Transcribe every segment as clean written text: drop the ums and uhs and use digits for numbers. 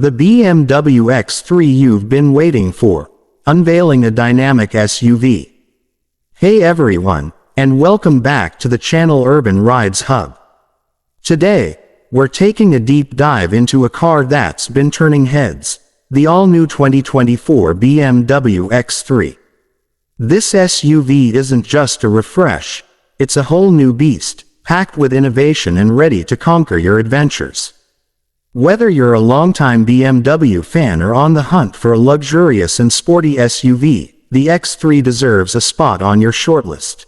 The BMW X3 you've been waiting for, unveiling a dynamic SUV. Hey everyone, and welcome back to the channel Urban Rides Hub. Today, we're taking a deep dive into a car that's been turning heads, the all-new 2024 BMW X3. This SUV isn't just a refresh, it's a whole new beast, packed with innovation and ready to conquer your adventures. Whether you're a longtime BMW fan or on the hunt for a luxurious and sporty SUV, the X3 deserves a spot on your shortlist.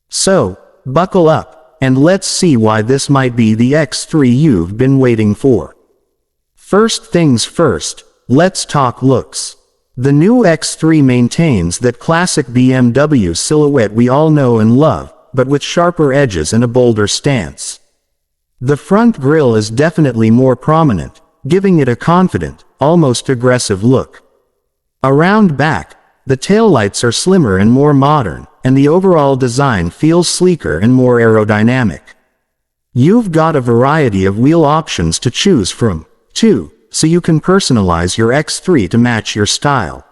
So, buckle up, and let's see why this might be the X3 you've been waiting for. First things first, let's talk looks. The new X3 maintains that classic BMW silhouette we all know and love, but with sharper edges and a bolder stance. The front grille is definitely more prominent, giving it a confident, almost aggressive look. Around back, the taillights are slimmer and more modern, and the overall design feels sleeker and more aerodynamic. You've got a variety of wheel options to choose from, too, so you can personalize your X3 to match your style.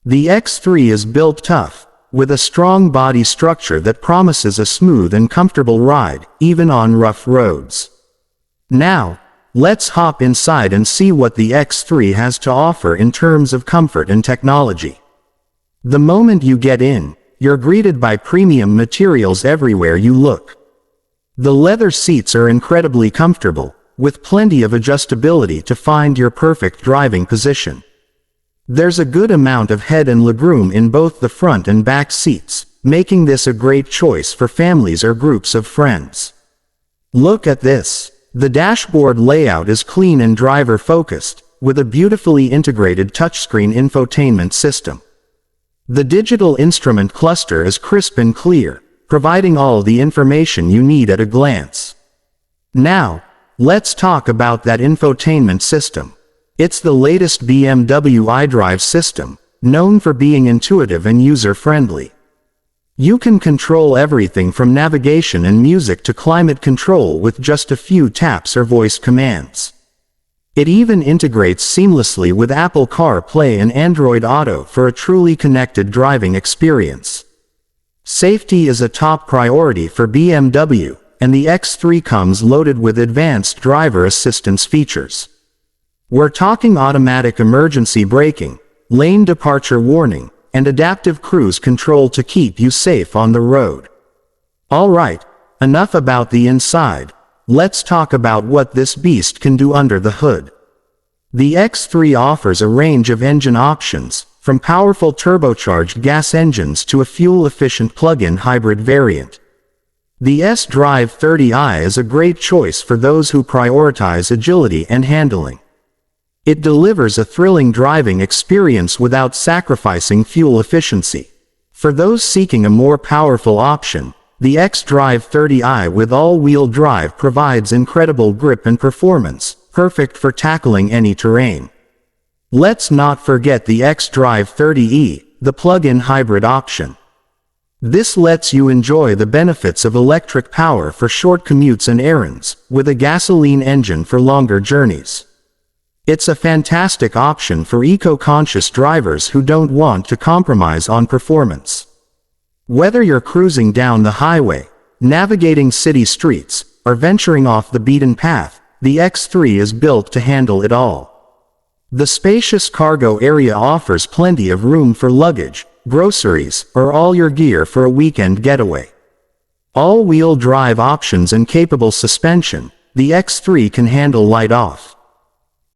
The X3 is built tough, with a strong body structure that promises a smooth and comfortable ride, even on rough roads. Now, let's hop inside and see what the X3 has to offer in terms of comfort and technology. The moment you get in, you're greeted by premium materials everywhere you look. The leather seats are incredibly comfortable, with plenty of adjustability to find your perfect driving position. There's a good amount of head and legroom in both the front and back seats, making this a great choice for families or groups of friends. Look at this. The dashboard layout is clean and driver-focused, with a beautifully integrated touchscreen infotainment system. The digital instrument cluster is crisp and clear, providing all the information you need at a glance. Now, let's talk about that infotainment system. It's the latest BMW iDrive system, known for being intuitive and user-friendly. You can control everything from navigation and music to climate control with just a few taps or voice commands. It even integrates seamlessly with Apple CarPlay and Android Auto for a truly connected driving experience. Safety is a top priority for BMW, and the X3 comes loaded with advanced driver assistance features. We're talking automatic emergency braking, lane departure warning, and adaptive cruise control to keep you safe on the road. Alright, enough about the inside. Let's talk about what this beast can do under the hood. The X3 offers a range of engine options, from powerful turbocharged gas engines to a fuel-efficient plug-in hybrid variant. The S-Drive 30i is a great choice for those who prioritize agility and handling. It delivers a thrilling driving experience without sacrificing fuel efficiency. For those seeking a more powerful option, the X-Drive 30i with all-wheel drive provides incredible grip and performance, perfect for tackling any terrain. Let's not forget the X-Drive 30e, the plug-in hybrid option. This lets you enjoy the benefits of electric power for short commutes and errands, with a gasoline engine for longer journeys. It's a fantastic option for eco-conscious drivers who don't want to compromise on performance. Whether you're cruising down the highway, navigating city streets, or venturing off the beaten path, the X3 is built to handle it all. The spacious cargo area offers plenty of room for luggage, groceries, or all your gear for a weekend getaway. All-wheel drive options and capable suspension, the X3 can handle light off.